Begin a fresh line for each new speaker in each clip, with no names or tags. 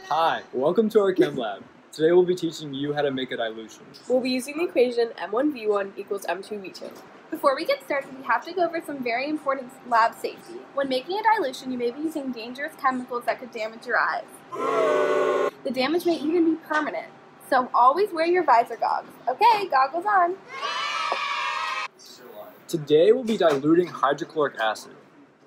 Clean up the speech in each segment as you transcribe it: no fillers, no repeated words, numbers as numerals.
Hi, welcome to our chem lab. Today we'll be teaching you how to make a dilution.
We'll be using the equation M1V1 equals M2V2.
Before we get started, we have to go over some very important lab safety. When making a dilution, you may be using dangerous chemicals that could damage your eyes. The damage may even be permanent, so always wear your visor goggles. Okay, goggles on.
Today we'll be diluting hydrochloric acid.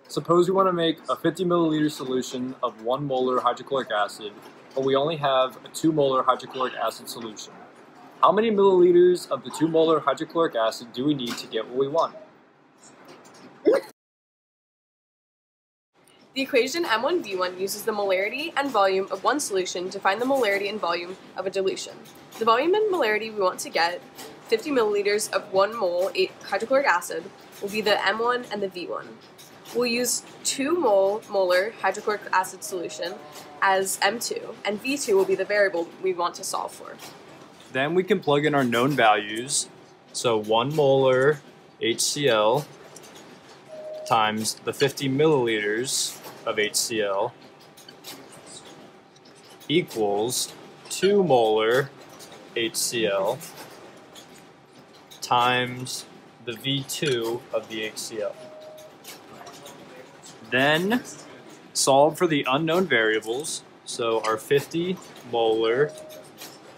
Suppose we want to make a 50 milliliter solution of 1 molar hydrochloric acid, but we only have a 2 molar hydrochloric acid solution. How many milliliters of the 2 molar hydrochloric acid do we need to get what we want?
The equation M1V1 uses the molarity and volume of one solution to find the molarity and volume of a dilution. The volume and molarity we want to get, 50 milliliters of 1 mole hydrochloric acid, will be the M1 and the V1. We'll use 2 molar hydrochloric acid solution as M2, and V2 will be the variable we want to solve for.
Then we can plug in our known values. So 1 molar HCl times the 50 milliliters of HCl equals 2 molar HCl times the V2 of the HCl. Then solve for the unknown variables. So our 50 molar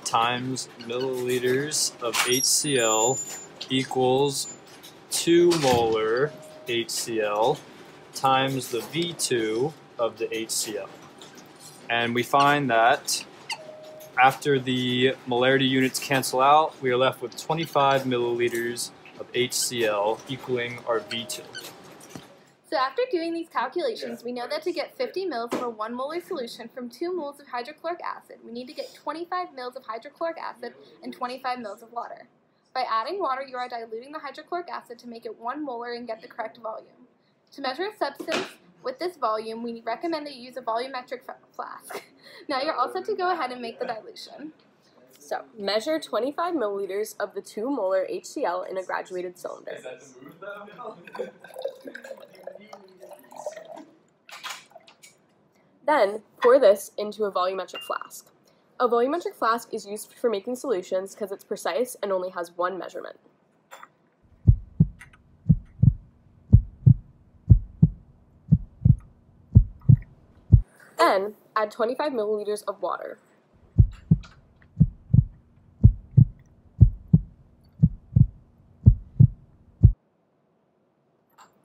times milliliters of HCl equals 2 molar HCl times the V2 of the HCl. And we find that after the molarity units cancel out, we are left with 25 milliliters of HCl equaling our V2.
So after doing these calculations, we know that to get 50 mils of a 1 molar solution from 2 moles of hydrochloric acid, we need to get 25 mils of hydrochloric acid and 25 mils of water. By adding water, you are diluting the hydrochloric acid to make it 1 molar and get the correct volume. To measure a substance with this volume, we recommend that you use a volumetric flask. Now you're all set to go ahead and make the dilution.
So, measure 25 milliliters of the 2 molar HCl in a graduated cylinder. Then, pour this into a volumetric flask. A volumetric flask is used for making solutions because it's precise and only has one measurement. Then, add 25 milliliters of water.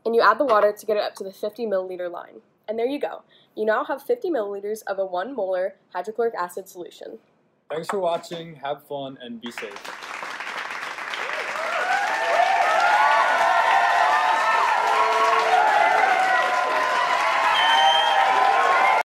And you add the water to get it up to the 50 milliliter line. And there you go. You now have 50 milliliters of a 1 molar hydrochloric acid solution.
Thanks for watching, have fun, and be safe.